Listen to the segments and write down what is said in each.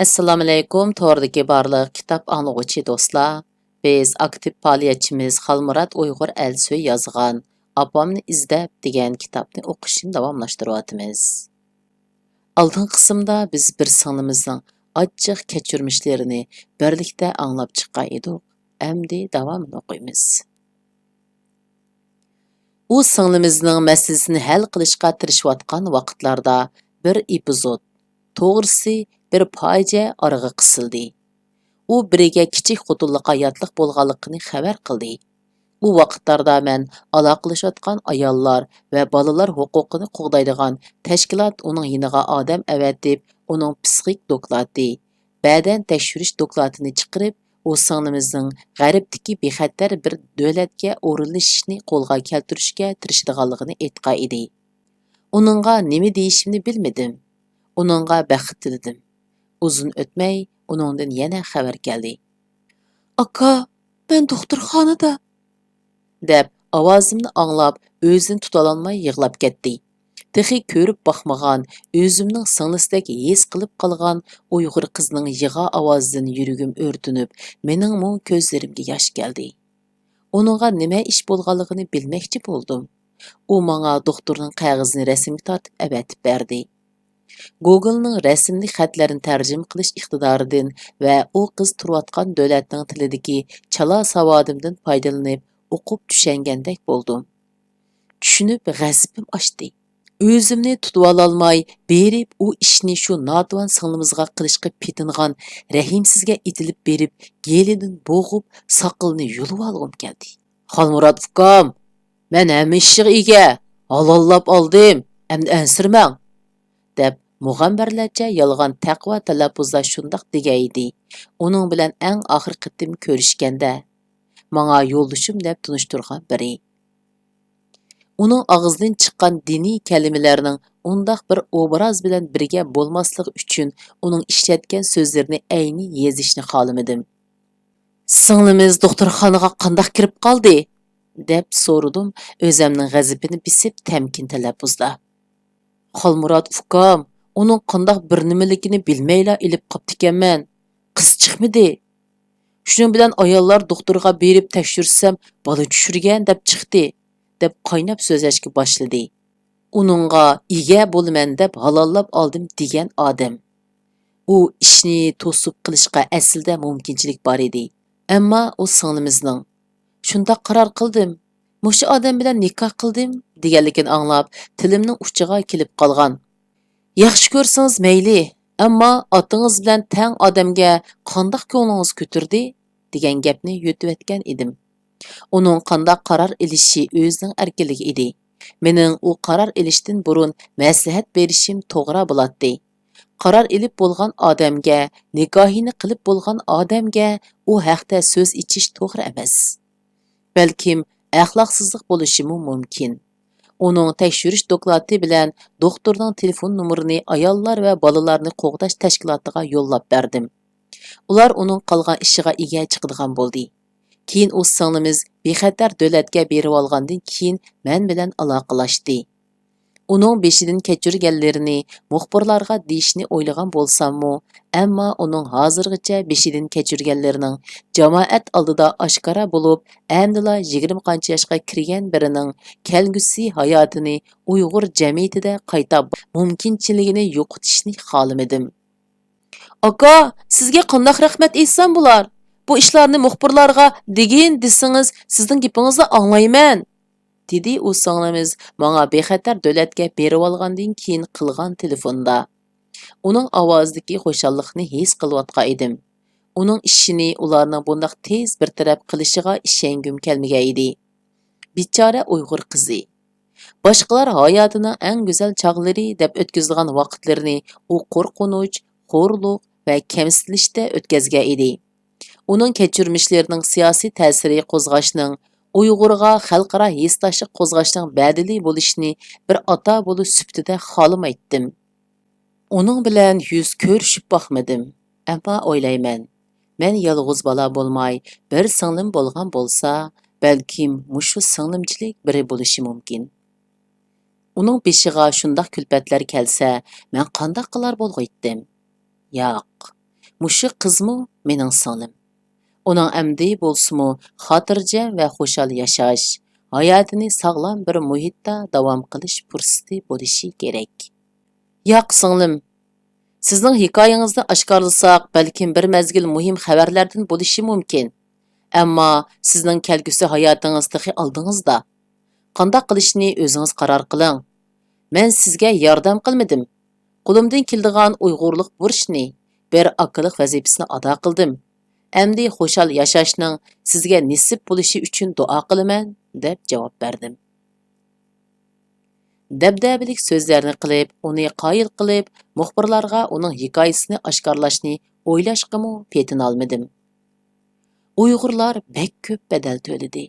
Assalomu alaykum, to'g'ridagi barliq kitob anglag'uchi do'stlar. Biz aktiv faoliyatchimiz Xalmurod Uyg'ur Elsoy yozgan "Apamni izlab" degan kitobni o'qishni davomlashtiryapmiz. Oldin qismda biz bir singlimizning achchiq kechirmishlarini birlikda anglab chiqqan edik. Endi davomini o'qiymiz. U singlimizning masalasini hal qilishga tirishayotgan vaqtlarda bir epizod, to'g'risi bir fojia orag'a qisildi. U biriga kichik xotinliq hayotliq bo'lganligini xabar qildi. Bu vaqtlarda men aloqalashayotgan ayollar va bolalar huquqini qo'g'daydigan tashkilot uning yiniga odam avatib, uning psixik doklati, badan tekshirish doklatini chiqarib, u singlimizning g'arbdagi bexatar bir davlatga o'rinlashishni qo'lga keltirishga tirishadiganligini aytgan edi. Uningga nima deyishimni bilmadim. Uningga baxt tiladim. Uzun o'tmay uningdan yana xabar keldi. "Aka, men doktorxonada" deb ovozimni anglab, o'zini tutolmay yig'lab ketdi. Texi ko'rib baxmagan, o'zimning singlisidek his qilib qolgan Uyg'ur qizning yig'a ovozidan yuragim o'rtinib, meningmi ko'zlarimga yosh keldi. Uningga nima ish bo'lganligini bilmoqchi bo'ldim. U menga doktorning qog'ozini rasmga tortib avatib berdi. Google'ning rasmli xatlarini tarjima qilish iqtidoridan va u qiz turayotgan davlatning tilidagi chala savodimdan foydalanib o'qib tushangandek bo'ldim. Tushunib g'azabim oshdi. O'zimni tutib ololmay, berib u ishni shu notavon singlimizga qilishga petingan rahimsizga itilib berib, gelidan bo'g'ib, soqilni yulib olg'im keldi. "Xolmurod ukam, men hamma ishga ega, halollab oldim, endi ansirmang" deb mug'ambarlarcha yolg'on taqvo talaffuzda shundoq degan edi. Uning bilan eng oxir qitim ko'rishganda menga yo'ldoshim deb tunishtirgan biri. Uning og'zidan chiqqan diniy kalimalarning undoq bir obraz bilan birga bo'lmasligi uchun uning ishlatgan so'zlarini ayni yezishni xolamadim. "Singlimiz doktorxonaga qandoq kirib qoldi?" deb so'radim, o'zimning g'azabini bisib tamkin talaffuzda. "Xolmurod ukam, uning qandoq bir nimaligini bilmayla ilib qoptikanman. Qiz chiqmadi. Shuning bilan ayollar doktorga berib tekshirsam, bola tushirgan deb chiqdi" deb qaynab so'zlashga boshladi. Uningga ega bo'laman deb halollab oldim degan odam. U ishni to'sib qilishga aslida mumkinchilik bor edi. Ammo u singlimizning "Shunda qaror qildim. Mushu odam bilan nikoh qildim" deganligini anglab, tilimning uchiga kelib qolgan. "Yaxshi ko'rsangiz mayli, ammo otangiz bilan tang odamga qandoq ko'nglingiz ko'tirdi?" degan gapni yutib edim. Uning qandoq qaror ilishi o'zining erkinligi edi. Mening u qaror ilishdan burun maslahat berishim to'g'ri bo'ladi. Qaror ilib bo'lgan odamga, nikohini qilib bo'lgan odamga u haqda so'z ichish to'g'ri emas. Balkim axloqsizlik bo'lishi mumkin. Uning tekshirish doklati bilan doktorning telefon nomerini ayollar va bolalarni qo'g'dash tashkilotiga yo'llab berdim. Ular uning qolgan ishiga ega chiqadigan bo'ldi. Keyin u singlimiz bexatar davlatga berib olgandan keyin men bilan aloqalashdi. Uning beshidan kechirganlarini muxbirlarga deyishni o'ylagan bo'lsam-mu, ammo uning hozirgacha beshidan kechirganlarining jamoat oldida oshkora bo'lib, amdila 20 qancha yoshga kirgan birining kelgusi hayotini Uyg'ur jamiyatida qayta mumkinchiligini yo'qotishni xohlamadim. "Aka, sizga qanday rahmat aytsam bo'lar? Bu ishlarni muxbirlarga degin desangiz, sizning gapingizni anglayman" dedi u singlimiz menga bexatar davlatga berib olgandan keyin qilgan telefonda. Uning ovozidagi xo'shallikni his qilayotgan edim. Uning ishini ularning bundoq tez bir taraf qilishiga ishongim kelmagan edi. Bichora Uyg'ur qizi. Boshqalar hayotining eng go'zal chog'lari deb o'tkazilgan vaqtlarini u qo'rqinch, xo'rliq va kamsitilishda o'tkazgan edi. Uning kechirmishlarining siyosiy ta'siri qo'zg'ashning Uyg'urga xalqaro hissdoshlik qo'zg'ashning badili bo'lishini bir ota bo'lib sifatida xohlamaydim. Uning bilan yuz ko'rishib boqmadim, ammo o'ylayman, men yolg'iz bola bo'lmay, bir singlim bo'lgan bo'lsa, balkim mushu singlimchilik biri bo'lishi mumkin. Uning beshiga shundoq kulfatlar kelsa, men qanday qilar bo'lg'aydim? Yo'q. Muşu qizmi mening singlim. Uning amdi bo'lsimi xotirjam va xushal yashash, hayotini sog'lom bir muhitda davom qilish fursati bo'lishi kerak. Yo'q singlim, sizning hikoyangizni oshkorlasak, balkim bir mezgil muhim xabarlardan bo'lishi mumkin. Ammo sizning kelgusi hayotingiz texi oldingizda. Qanday qilishni o'zingiz qaror qiling. Men sizga yordam qilmadim. Qo'limdan keladigan uyg'urlik burchni, bir akılıq vazifasini ado qildim. Endi xushal yashashning sizga nasib bo'lishi uchun duo qilaman, deb javob berdim. Dabdabalik so'zlarni qilib, uni qoyil qilib, muxbirlarga uning hikoyasini oshkorlashni o'ylashqimi petin olmadim. Uyg'urlar bek ko'p badal to'ladi.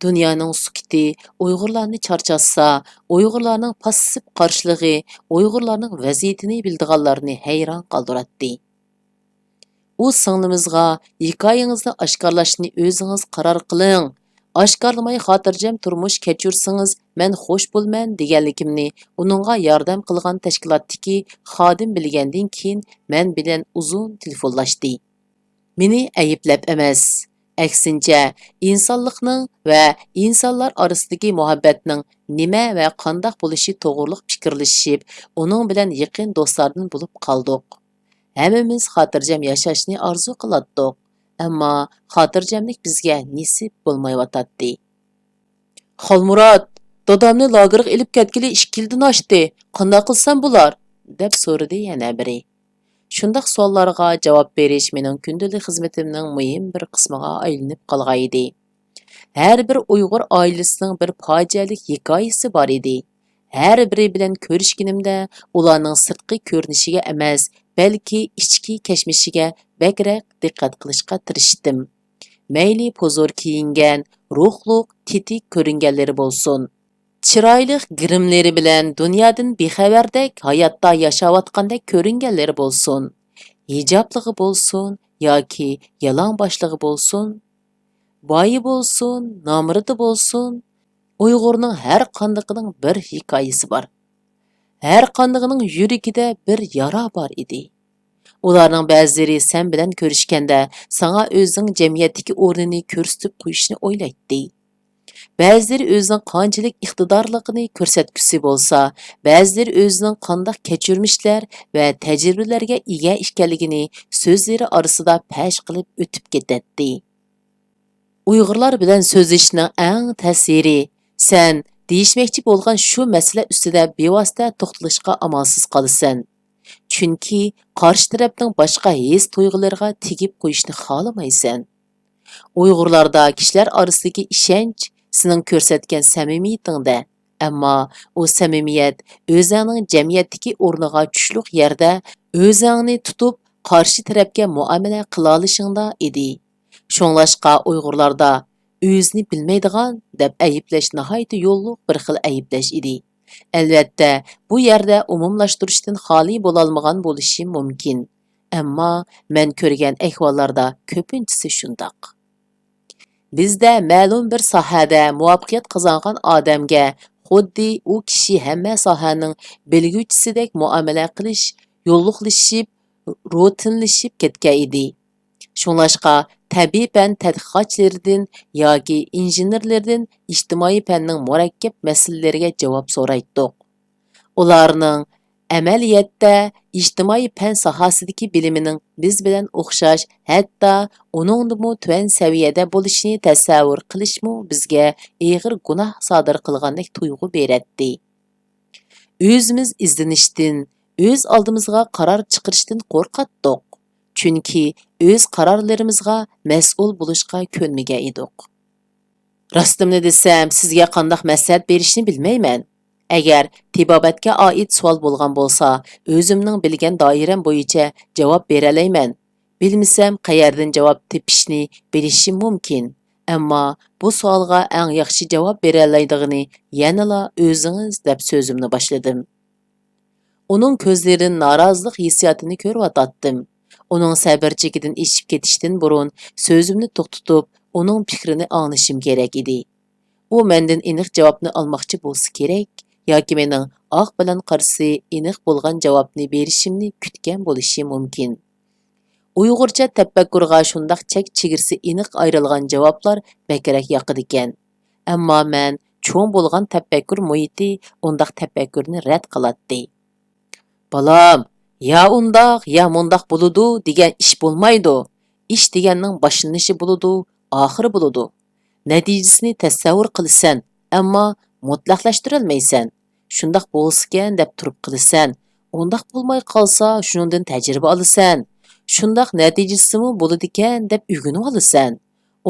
Dunyoning sukuti Uyg'urlarni charchasa, Uyg'urlarning passiv qarshiligi Uyg'urlarning vaziyatini bildiganlarni hayron qoldiratdi. U singlimizga hikoyangizni oshkorlashni o'zingiz qaror qiling. Oshkorlamay xotirjam turmush kechirsangiz, men xush bo'lman deganligimni uningga yordam qilgan tashkilotdagi xodim bilgandan keyin men bilan uzun telefonlashdi. Meni ayblab emas, aksincha insonlikning va insonlar orasidagi muhabbatning nima va qanday bo'lishi to'g'riliq fikrlashib, uning bilan yaqin do'stlardan bo'lib qoldik. Hammamiz xotirjam yashashni orzu qilatdik, ammo xotirjamlik bizga nasib bo'lmayotdi. Xolmurod, dadamni lagerga ilib ketgili 2 yildan oshdi. Qanday qilsam bo'lar? deb so'radi yana biri. Shundaq savollarga javob berish mening kundalik xizmatimning muhim bir qismiga aylanib qolgan edi. Har bir Uyg'ur oilasining bir fojialik hikoyasi bor edi. Har biri bilan ko'rishganimda ularning sirtqi ko'rinishiga emas, balki ichki kashmishiga bakrak diqqat qilishga tirishdim. Mayli pozor kiyingan, ruhliq, tetik ko'ringanlari bo'lsin. Chiroyli grimlari bilan dunyodan bexabardek hayotda yashayotgandek ko'ringanlari bo'lsin. Hijobligi bo'lsin yoki yalangboshlig'i bo'lsin, boyi bo'lsin, nomridi bo'lsin, Uyg'urning har qandiqining bir hikoyasi bor. Har qandiqining yuragida bir yara bor edi. Ularning ba'zilari sen bilan ko'rishganda sana o'zining jamiyatdagi o'rnini ko'rsatib qo'yishni o'ylaydi. Ba'zilari o'zining qanchalik iqtidorligini ko'rsatgusi bo'lsa, ba'zilari o'zining qanday kechirmishlar va tajribalarga ega ekanligini so'zlari orasida pash qilib o'tib ketadi. Uyg'urlar bilan so'zlashning eng ta'siri sen deyishmoqchi bo'lgan shu masala ustida bevosita to'xtalishga amalsiz qolasan. Chunki qarshi tarafning boshqa his tuyg'ulariga tegib qo'yishni xohlamaysan. Uyg'urlarda kishilar orasidagi ishonch sening ko'rsatgan samimiyatingda, ammo u samimiyat o'zingning jamiyatdagi o'rniga tushliq yerda o'zingni tutib qarshi tarafga muomala qila olishingda edi. Shunglashqa Uyg'urlarda o'zini bilmaydigan deb ayiblash nihoyatda yo'lliq bir xil ayiblash edi. Albatta, bu yerda umumlashtirishdan xoli bo'la olmagan bo'lishi mumkin. Ammo men ko'rgan ahvollarda ko'pinchisi shundoq. Bizda ma'lum bir sohada muvaffaqiyat qozongan odamga xuddi u kishi hamma sohaning bilguvchisidek muomala qilish yo'lliqlashib, rutinlashib ketgan edi. Shunlashqa tabiiy fan tadqiqotchilaridan yoki injenerlardan ijtimoiy fanning murakkab masalalariga javob so'raydik. Ularning amaliyotda ijtimoiy fan sohasidagi bilimining biz bilan o'xshash, hatto uningdimi tuvan saviyada bo'lishini tasavvur qilishmi bizga og'ir gunoh sodir qilgandek tuyg'u beradi. O'zimiz izlanishdan, o'z oldimizga qaror chiqarishdan qo'rqatdik. Chunki o'z qarorlarimizga mas'ul bo'lishga ko'nmagan edik. Rostimni desam, sizga qanday maslahat berishni bilmayman. Agar tibobatga oid savol bo'lgan bo'lsa, o'zimning bilgan doiram bo'yicha javob bera olmayman. Bilmasam, qayerdan javob topishni bilishim mumkin. Ammo bu savolga eng yaxshi javob bera oladiganini yanala o'zingiz deb so'zimni boshladim. Uning ko'zlaridan norozilik hissiyotini ko'rib Uning sabr chekidan eshib ketishdan burun so'zimni to'xtatib, uning fikrini anglashim kerak edi. U mendan aniq javobni olmoqchi bo'lsa kerak, yoki mening oq bilan qarasi aniq bo'lgan javobni berishimni kutgan bo'lishi mumkin. Uyg'urcha tafakkurga shundaq chegirisi aniq ayrilgan javoblar bakrak yoqidi ekan. Ammo men cho'ng bo'lgan tafakkur muhiti undaq tafakkurni rad qiladi. Balam, ya undaq, ya mundaq bo'ludi degan ish bo'lmaydi. Ish deganning boshlanishi bo'ludi, oxiri bo'ludi. Natijasini tasavvur qilasan, ammo mutlaqlashtirolmaysan. Shundaq bo'lsa-kan deb turib qilasan. Undaq bo'lmay qolsa, shuningdan tajriba olasan. Shundaq natijasimi bo'ladi ekan deb o'rganib olasan.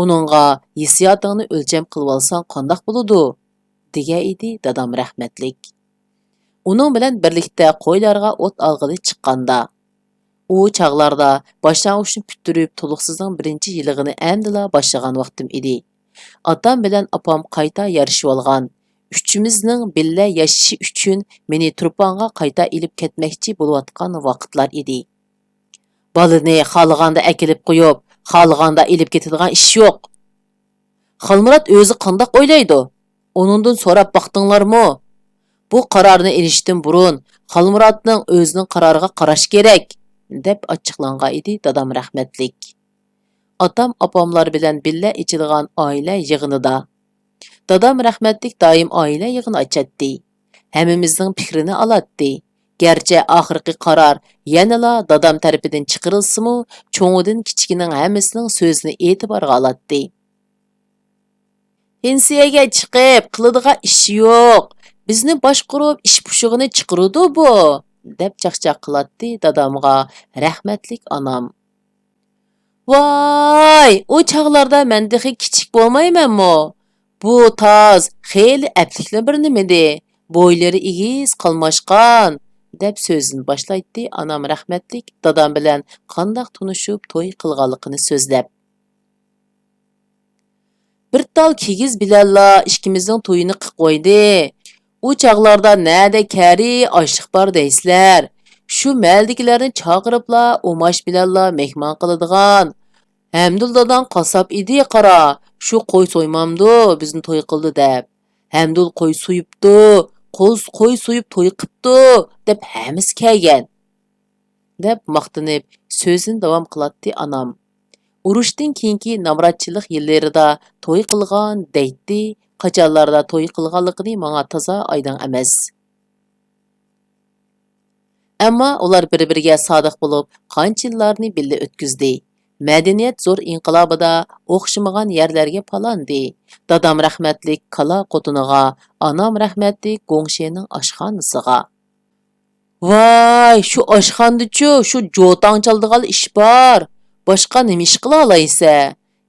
Uningga hissiyotingni o'lcham qilib olsang qandoq bo'ladi? degan edi dadam rahmatlik. Uning bilan birlikda qo'ylarga o't olg'ili chiqqanda, u chaqlarda boshlang'uchni puturib to'liqsizning birinchi yillig'ini amdila boshlagan vaqtim edi. Otam bilan opam qayta yarashib olgan. Uchimizning billa yashashi uchun meni turponga qayta ilib ketmoqchi bo'layotgan vaqtlar edi. Balini xohlaganda akilib qo'yib, xohlaganda ilib ketadigan ish yo'q. Xolmurod o'zi qandoq o'ylaydi? Uningdan so'rab baqdinglarmi? Bu qarorni ilishdan burun Xolmurodning o'zining qaroriga qarash kerak, deb ochiqlangan edi dadam rahmatlik. Otam opamlar bilan billa ichilgan oila yig'inida. Dadam rahmatlik doim oila yig'ini ochadi. Hammamizning fikrini oladi. Gerçi oxirgi qaror yanala dadam tarafidan chiqarilsa-mu, cho'ngidan kichikining hammasining so'zini e'tiborga oladi. Pensiyaga chiqib qiladigan ish yo'q. Bizni boshqarib ish pushig'ini chiqirdi bu, deb chaqchaq qiladi dadamga rahmatlik onam. Voy, o chaqlarda mendixi kichik bo'lmaymanmi? Bu toz, xeyli aplikli bir nimadi. Bo'ylari egiz qalmashqan, deb so'zini boshlaydi onam rahmatlik dadam bilan qandoq tunishib to'y qilganligini so'zlab. Bir tal kigiz bilanla ikkimizning to'yini qilib qo'ydi. U chaqlarda nada kari oshliq bor deysizlar. Shu maldikilarni chaqiribla omash bilanla mehmon qiladigan. Hamdul dadan qasab idi qara. Shu qo'y so'ymamdi, bizni to'y qildi deb. Hamdul qo'y so'yibdi, qo'y so'yib to'y qilibdi deb hammasi kelgan. deb maqtinib so'zini davom qiladi onam. Urushdan keyingi namratchilik yillarida to'y qilgan deydi, qachonlarda to'y qilganligini menga toza oydin emas. Ammo ular bir-biriga sodiq bo'lib, qancha yillarni birga o'tkazdi. Madaniyat zo'r inqilobida o'xshamagan yerlarga palandi. Dadam rahmatlik Kala qotuniga, onam rahmatlik Gongshening oshxonasiga. Voy, shu oshxondachu, shu jo'tang chaldigan ish bor. Boshqa nima ish qila olaysa?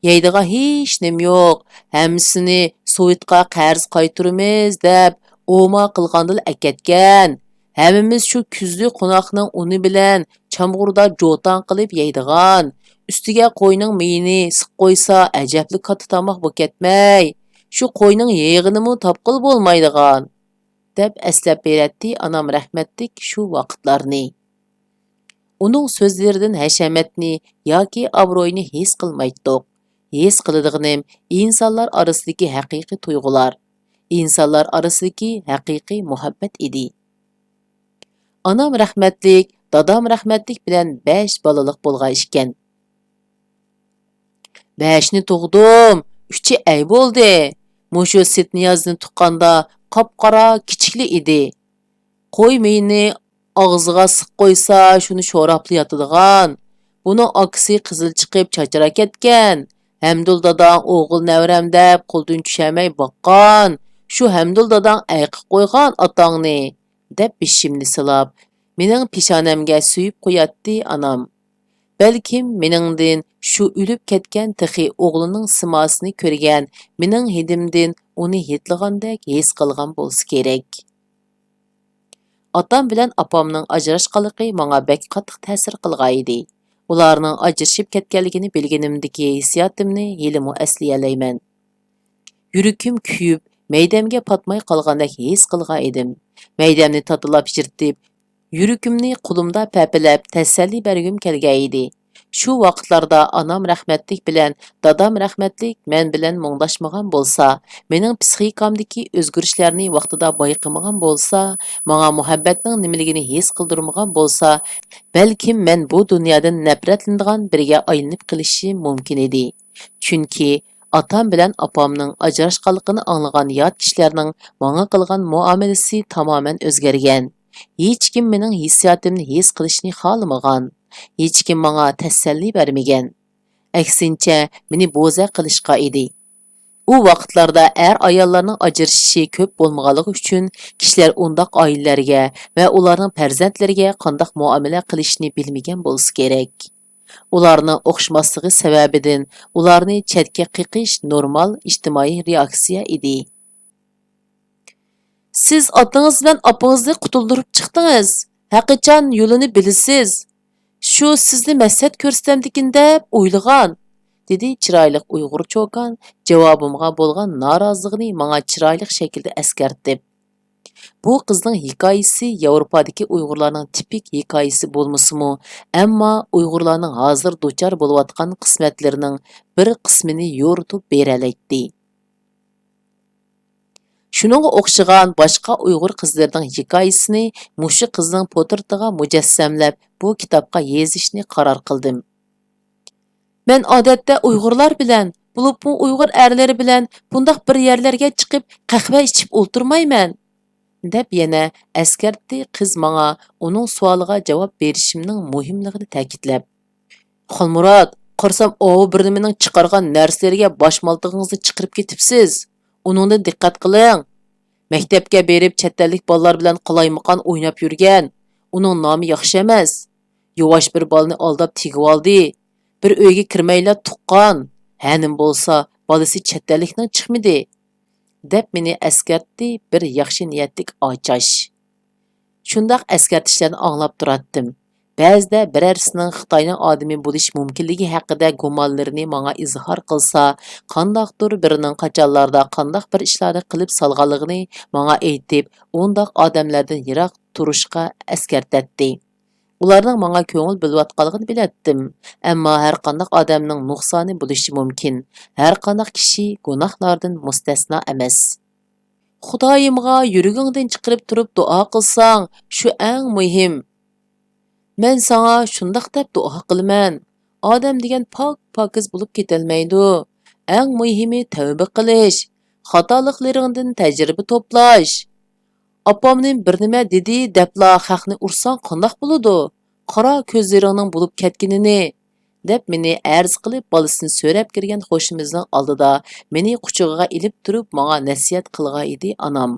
Yeydigan hech nima yo'q. Hammasini Sovetga qarz qaytaramiz deb o'ma qilgandil aketgan. Hammamiz shu kuzli qo'noqning uni bilan chamg'urda jo'tang qilib yeydigan. Ustiga qo'yning miyini siq qo'ysa ajabli katta tomoq bo'lib ketmay. Shu qo'yning yeg'inimi topqil bo'lmaydigan. deb eslab beradi onam rahmatlik shu vaqtlarni. Uning so'zlaridan hashamatni yoki obro'yni his qilmaydik. His qiladiganim insonlar orasidagi haqiqiy tuyg'ular, insonlar orasidagi haqiqiy muhabbat edi. Onam rahmatlik, dadam rahmatlik bilan 5 balalik bo'lgan ekan. 5ni tug'dim, 3i ay bo'ldi. Mushu Sitniyozni tuqqanda qop-qora kichikli edi. Qo'y meyni og'ziga siq qo'ysa, shuni sho'rapli yotadigan. Buning aksi qizil chiqib chachara ketgan. Hamdul dadang o'g'il navram deb qo'ldan tushamay boqqan. Shu Hamdul dadang ayqib qo'ygan otangni, deb bishimni silab, mening peshonamga suyib qo'yatdi onam. Balkim meningdin shu o'lib ketgan tixi o'g'lining simosini ko'rgan, mening hidimdin uni hitlagandek his qilgan bo'lsa kerak. Otam bilan opamning ajrashqanligi menga bek qattiq ta'sir qilgan edi. Ularning ajrashib ketganligini bilganimdagi hissiyotimni yelimi asliyalayman. Yurakim kuyib, maydamga patmay qolgandek his qilgan edim. Maydamni tatilab yirtib, yurakimni qo'limda papilab tasalli bergim kelgan edi. Shu vaqtlarda anam rahmatlik bilan dadam rahmatlik men bilan muңdashmagan bo'lsa, mening psixikamdagi o'zgarishlarni vaqtida bayqamagan bo'lsa, menga muhabbatning nimaligini his qildirmagan bo'lsa, balkim men bu dunyodan nafratlanadigan biriga aylanib qilishi mumkin edi. Chunki atam bilan opamning ajrashganligini anglagan yot kishilarning menga qilgan muomalasi tamoman o'zgargan. Hech kim mening hissiyotimni his qilishni xolamagan. Hech kim menga tasalli bermagan. Aksincha, meni bo'za qilishga edi. U vaqtlarda ayollarning ajrashishi ko'p bo'lmaganligi uchun kishilar undaq oilalarga va ularning farzandlariga qanday muomala qilishni bilmagan bo'lsa kerak. Ularning o'xshamasligi sababidan ularni chetga qiqish normal ijtimoiy reaksiya edi. Siz otangiz bilan opangizni qutuldirib chiqdingiz. Haqiqatan yo'lini bilasiz. Shu sizni maqsad ko'rsatamdikin deb o'ylagan, dedi chiroyli Uyg'ur cho'kan javobimga bo'lgan noroziligini menga chiroyli shaklda eskartib. Bu qizning hikoyasi Yevropadagi Uyg'urlarning tipik hikoyasi bo'lmasa-mu, ammo Uyg'urlarning hozir duchor bo'layotgan qismatlarining bir qismini yo'ritib beralaydi. Shuningga o'xshagan boshqa Uyg'ur qizlarining hikoyasini mushu qizning portretiga mujassamlab bu kitobga yozishni qaror qildim. Men odatda Uyg'urlar bilan, bo'libmi Uyg'ur erlari bilan bundaq bir yerlarga chiqib qahva ichib o'tirmayman, deb yana askartdi qiz menga uning savoliga javob berishimning muhimligini ta'kidlab. Xolmurod, qarsam ovi birnimening chiqargan narsalariga boshmaltig'ingizni chiqarib ketibsiz. Uningdan diqqat qiling. Maktabga berib chet ellik bolalar bilan qalaymaqon o'ynab yurgan. Uning nomi yaxshi emas. Yuvosh bir bolani aldab tegib oldi. Bir uyga kirmayla tuqqan. Hanim bo'lsa, bolasi chet ellikdan chiqmadi, deb meni eskartdi bir yaxshi niyatlik ochash. Shundaq eskartishlarni anglab turatdim. Ba'zida birarsining Xitoyning odami bo'lish mumkinligi haqida gumonlarini menga izhor qilsa, qandaqdir birining qachonlarda qandaq bir ishlarni qilib solganligini menga aytib, undaq odamlardan yiroq turishga eskartatdi. Ularning menga ko'ngil bo'layotganligini bilatdim, ammo har qanday odamning nuqsoni bo'lishi mumkin. Har qanday kishi gunohlardan mustasno emas. Xudoyimga yuragingdan chiqarib turib duo qilsang, shu eng muhim. Men sana shundaq deb duo qilaman. Odam degan pokiz bo'lib ketilmaydi. Eng muhimi tavba qilish, xatoliklarыңdan tajriba to'plash. Opamning bir nima dedi debla xalqni ursang qandoq bo'ladi? Qara ko'zlaringning bo'lib ketganini, deb meni arz qilib bolasini so'rab kirgan xo'shimizning oldida meni quchog'iga ilib turib menga nasihat qilgan edi anam.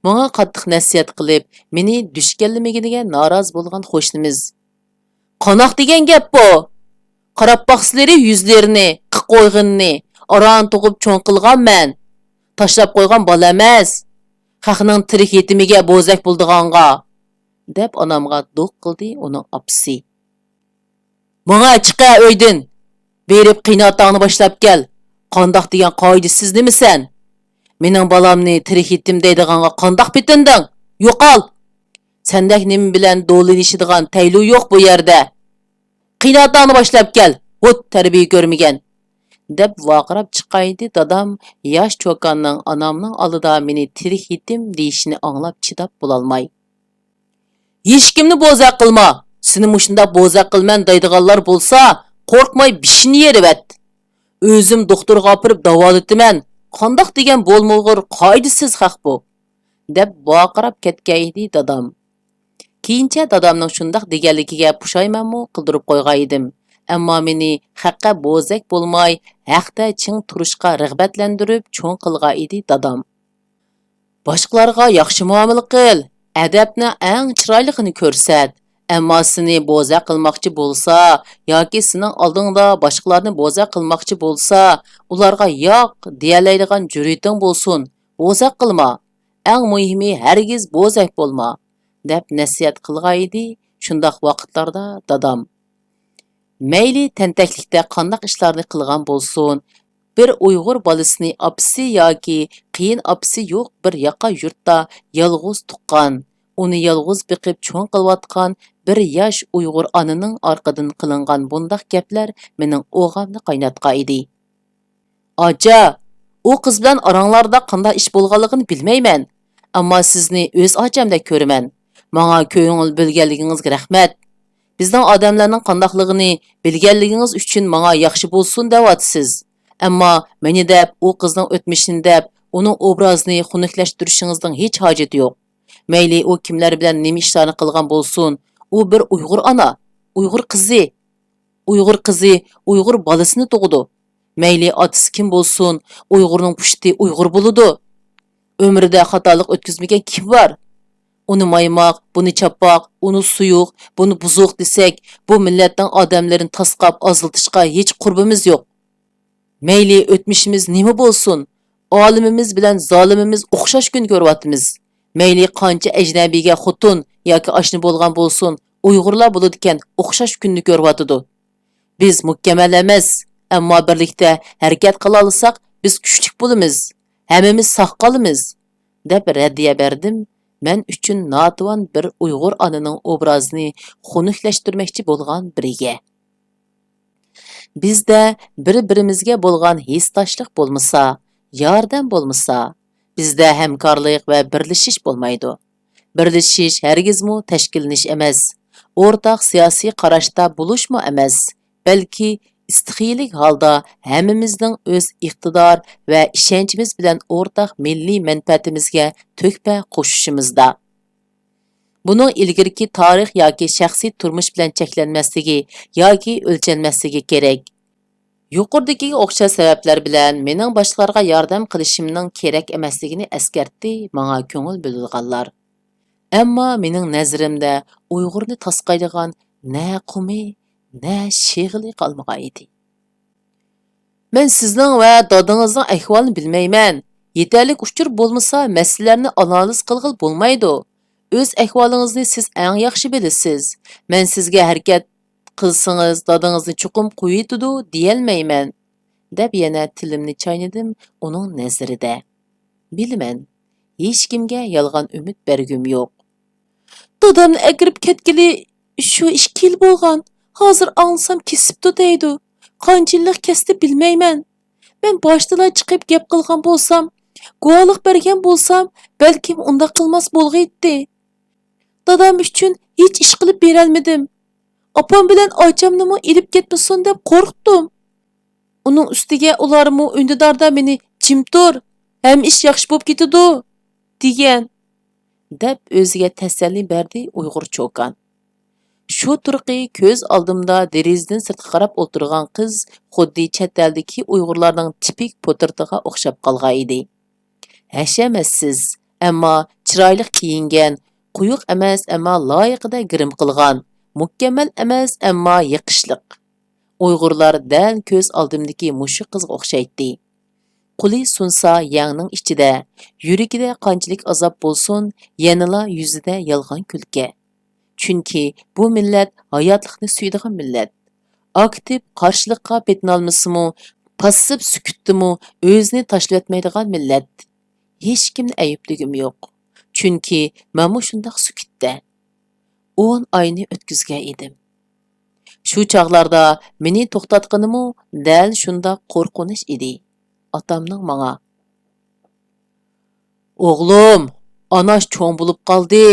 Menga qattiq nasihat qilib, meni dushkanlamaganiga noroz bo'lgan qo'shnimiz. Qanoq degan gap bu? Qarab baqsizlari yuzlarini, qiq qo'yginni, aran to'g'ib cho'ng qilgan men. Tashlab qo'ygan bola emas. Xalqning tirik yetimiga bo'zak bo'ldiganga, deb onamga do'q qildi uning opsi. Menga chiqa uydan. Berib qiynatangni boshlab kel. Qandoq degan qoidasiz nimisan? Mening balamni tirik yetim deydiganga qandoq bitinding? Yo'qol. Sendek nim bilan do'linishadigan taylu yo'q bu yerda. Qiynatangni boshlab kel. Hut tarbiya ko'rmagan, deb vaqirab chiqaydi dadam yosh cho'kanning onamning oldida meni tirik yetim deyishini anglab chidab bo'lolmay. Hech kimni bo'zaq qilma. Seni mushunda bo'zaq qilman deydiganlar bo'lsa, qo'rqmay bishini yerivat. O'zim doktorga opirib davolataman. Qandoq degan bo'lmog'ur qoidasiz haq bu, deb vaqirab ketgaydi dadam. Keyincha dadamning shundaq deganligiga pushaymanmi qildirib qo'ygan edim. Ammo meni haqqa bo'zak bo'lmay, haqda ching turishga rag'batlantirib cho'ng qilgan edi dadam. Boshqalarga yaxshi muomala qil, adabni eng chiroyligini ko'rsat. Ammo seni bo'zak qilmoqchi bo'lsa, yoki sening oldingda boshqalarni bo'zak qilmoqchi bo'lsa, ularga yo'q deyalaydigan jur'ating bo'lsin. Bo'zak qilma. Eng muhimi hargiz bo'zak bo'lma, deb nasihat qilgan edi. Shundaq vaqtlarda dadam mayli tentaklikda qandaq ishlarni qilgan bo'lsin, bir Uyg'ur bolasini opsi yoki qiyin opsi yo'q bir yaqa yurtda yolg'iz tuqqan, uni yolg'iz biqib cho'ng qilayotgan bir yosh Uyg'ur ananing orqadan qilingan bundaq gaplar mening o'g'amni qaynatqa edi. Aja, u qiz bilan oranglarda qanday ish bo'lganligini bilmayman, ammo sizni o'z ajamdek ko'raman. Menga ko'ngil bilganligingizga rahmat. Bizning odamlarning qandaqligini bilganligingiz uchun menga yaxshi bo'lsin deyapsiz. Ammo meni deb, u qizning o'tmishini deb, uning obrazini xunuklashtirishingizning hech hojati yo'q. Mayli u kimlar bilan nima ishlarni qilgan bo'lsin, u bir Uyg'ur ana, Uyg'ur qizi, Uyg'ur bolasini tug'di. Mayli otasi kim bo'lsin, Uyg'urning pushti Uyg'ur bo'ladi. Ömrida xatolik o'tkazmagan kim bor? Uni maymoq, buni chappoq, uni suyuq, buni buzuq desak, bu millatning odamlarini tasqab aziltishga hech qurbimiz yo'q. Mayli o'tmishimiz nima bo'lsin, olimimiz bilan zolimimiz o'xshash kun ko'ryapmiz. Mayli qancha ajnabiga xotun yoki oshna bo'lgan bo'lsin, Uyg'urlar bo'ladigan o'xshash kunni ko'ryapti. Biz mukammal emas, ammo birlikda harakat qila olsak, biz kuchli bo'lamiz. Hammamiz sog' qolamiz, deb raddiya berdim. Men uchun notavon bir Uyg'ur onaning obrazini xunuklashtirmoqchi bo'lgan biriga. Bizda bir-birimizga bo'lgan his-toshliq bo'lmasa, yordam bo'lmasa, bizda hamkorlik va birlashish bo'lmaydi. Birlashish hargizmi tashkillanish emas, o'rtaq siyosiy qarashda bo'lishmi emas, balki istiqiylik holda hammamizning o'z iqtidor va ishonchimiz bilan o'rtaq milliy manfaatimizga to'kpa qo'shishimizda. Buning ilgirki tarix yoki shaxsiy turmush bilan cheklanmasligi yoki o'lchanmasligi kerak. Yuqoridagiga o'xshash sabablar bilan mening boshqalarga yordam qilishimning kerak emasligini eskartdi menga ko'ngil bildirganlar. Ammo mening nazarimda Uyg'urni tasqaydigan na qumi, na shig'ili qolmagan edi. Men sizning va dadingizning ahvolini bilmayman. Yetarlik uchur bo'lmasa, masalalarni analiz qilg'il bo'lmaydi. O'z ahvolingizni siz eng yaxshi bilasiz. Men sizga harakat qilsangiz, dadingizni chuqum qo'yitidi deyolmayman, deb yana tilimni chaynadim uning nazarida. Bilaman, hech kimga yolg'on umid bergim yo'q. Dadamni akirib ketgili shu 2 yil bo'lgan. Hozir ansam kesibdi deydi. Qanchalik kesdi bilmayman. Men boshdalar chiqib gap qilgan bo'lsam, guvohlik bergan bo'lsam, balkim unda qilmas bo'lg'aydi. Dadam uchun hech ish qilib berolmadim. Opam bilan ochamnimi ilib ketmasin deb qo'rqdim. Uning ustiga ularmi undidarda meni "Jimtur, ham ish yaxshi bo'lib ketadi" degan, deb o'ziga tasalli berdi Uyg'ur cho'kan. Shu turqi ko'z oldimda derizdan sirtqa qarab o'tirgan qiz xuddi chet eldagi Uyg'urlarning tipik potirtiga o'xshab qolgan edi. Hashamatsiz, ammo chiroyli kiyingan, quyuq emas, ammo loyiqida grim qilgan, mukammal emas, ammo yiqishliq. Uyg'urlar dal ko'z oldimdagi mushu qizga o'xshaydi. Quli sunsa yangning ichida, yuragida qanchalik azob bo'lsin, yanala yuzida yolg'on kulki. Chunki bu millat hayotlikni suydigan millat. Aktiv qarshilikqa betinolmasimi, passiv sukutdimi o'zini tashlab etmaydigan millat. Hech kimni ayibligim yo'q. Chunki men shundoq sukutda 10 oyni o'tkazgan edim. Shu chog'larda meni to'xtatganimi dal shundoq qo'rqinish edi. Otamning menga: "O'g'lim, anash cho'ng bo'lib qoldi.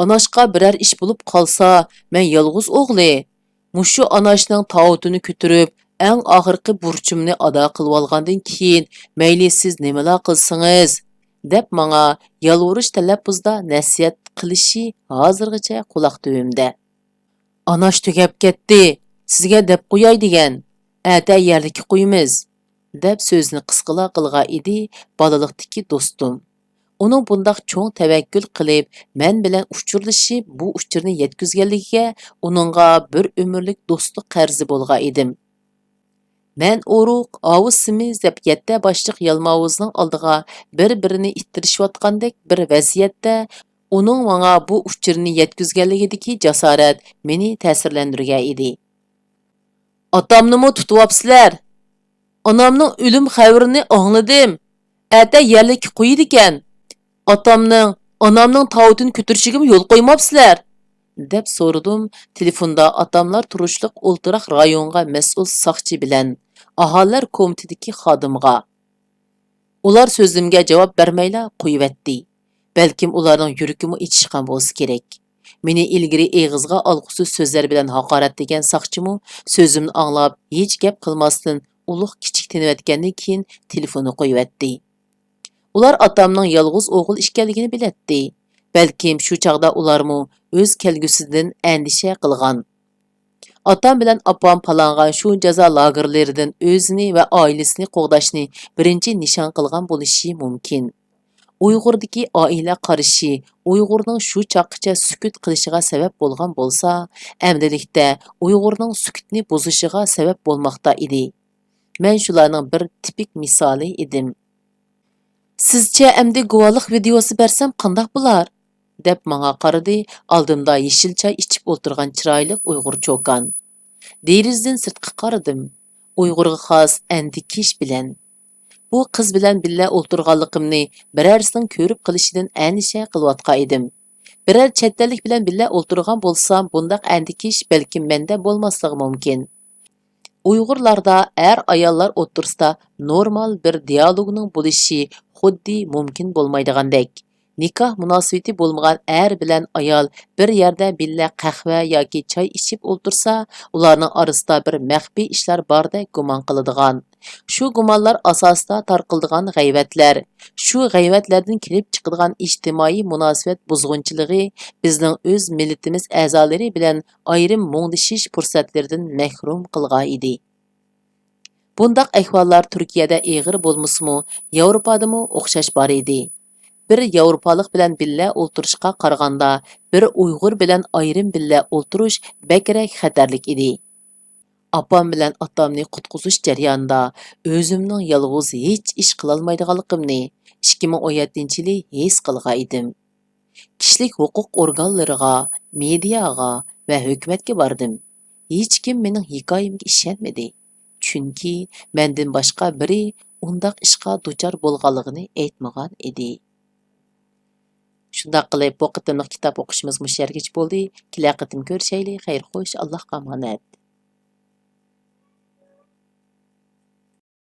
Anashqa biror ish bo'lib qolsa, men yolg'iz o'g'li. Mushu anashning tavutini ko'tarib, eng oxirgi burchimni ado qilib olgandan keyin, mayli siz nimalar qilsangiz", deb menga yolvurish talaffuzda nasihat qilishi hozirgacha quloq tubimda. "Anash tugab ketdi. Sizga deb qo'yay degan. Ata yerlikka qo'yimiz", deb so'zni qisqala qilgan edi bolalikdagi do'stim. Uning bundaq cho'ng tavakkul qilib, men bilan uchurlashib, bu uchurni yetkazganligiga uningga bir umrlik do'stlik qarzi bo'lgan edim. Men O'ruq, Avuz Simiz deb 7 boshliq yalmavuzning oldiga bir-birini ittirishayotgandek bir vaziyatda uning menga bu uchurni yetkazganligidagi jasorat meni ta'sirlantirgan edi. "Otamnimi tutyapsizlar? Onamning o'lim xabarini angladim. Ata yerlikka qo'ydi ekan. Onamning tavutini ko'tarishigimi yo'l qo'ymabsizlar", deb so'radim telefonda atamlar turishliq o'ltiraq rayonga mas'ul soqchi bilan aholilar komitetidagi xodimga. Ular so'zimga javob bermayla qo'yivatdi. Balkim ularning yuragimi ichishgan bo'lsa kerak. Meni ilgari eg'izga olg'usiz so'zlar bilan haqoratlagan soqchimu so'zimni anglab, hech gap qilmasdan ulug' kichik tinivatgandan keyin telefonni qo'yivatdi. Ular atamning yolg'iz o'g'il ekanligini bilatdi. Balkim shu chaqda ularmu o'z kelgusidan andisha qilgan. Atam bilan apam palangan shu jazo lagerlaridan o'zini va oilasini qo'g'dashni birinchi nishon qilgan bo'lishi mumkin. Uyg'urdagi oila qarishi Uyg'urning shu chaqqicha sukut qilishiga sabab bo'lgan bo'lsa, amdilikda Uyg'urning sukutni buzishiga sabab bo'lmoqda edi. Men shularning bir tipik misoli edim. Sizcha amdi guvohlik videosi bersam qandoq bo'lar? Deb menga qaradi, oldimda yeshil choy ichib o'tirgan chiroyli Uyg'ur cho'kan. Derizdan sirtqa qaradim. Uyg'urga xos andikish bilan. Bu qiz bilan billa o'tirganligimni birarsining ko'rib qilishidan andisha qilayotgan edim. Biror chetdalik bilan billa o'tirgan bo'lsam, bundaq andikish balkim menda bo'lmasligi mumkin. Uyg'urlarda ayollar o'tirsida normal bir dialogning bo'lishi xuddi mumkin bo'lmaydigandek. Nikoh munosabati bo'lmagan bilan ayol bir yerda billa qahva yoki choy ichib o'tirsa, ularning orasida bir maxfiy ishlar bordek gumon qiladigan. Shu gumonlar asosida tarqildigan g'ayvatlar, shu g'ayvatlardan kelib chiqadigan ijtimoiy munosabat buzg'unchiligi bizning o'z millatimiz a'zolari bilan ayrim muңdishish fursatlaridan mahrum qilgan edi. Bundaq ahvollar Turkiyada eg'ir bo'lmasmi, Yevropadami o'xshash bor edi. Bir Yevropalik bilan billa o'tirishga qaraganda, bir Uyg'ur bilan ayrim billa o'tirish bakrak xatarlik edi. Apam bilan atamni qutqizish jarayonida o'zimning yolg'iz hech ish qila olmaydiganligimni 2017-yili his qilgan edim. Kishilik huquq organlariga, mediaga va hukumatga bordim. Hech kim mening hikoyamga ishonmadi. Chunki mendan boshqa biri undaq ishga duchor bo'lganligini aytmagan edi. Shundaq qilib, bu qitimliq kitob o'qishimiz mushargich bo'ldi. Kelar qitim ko'rishaylik. Xayr xo'sh, Allohga omonat.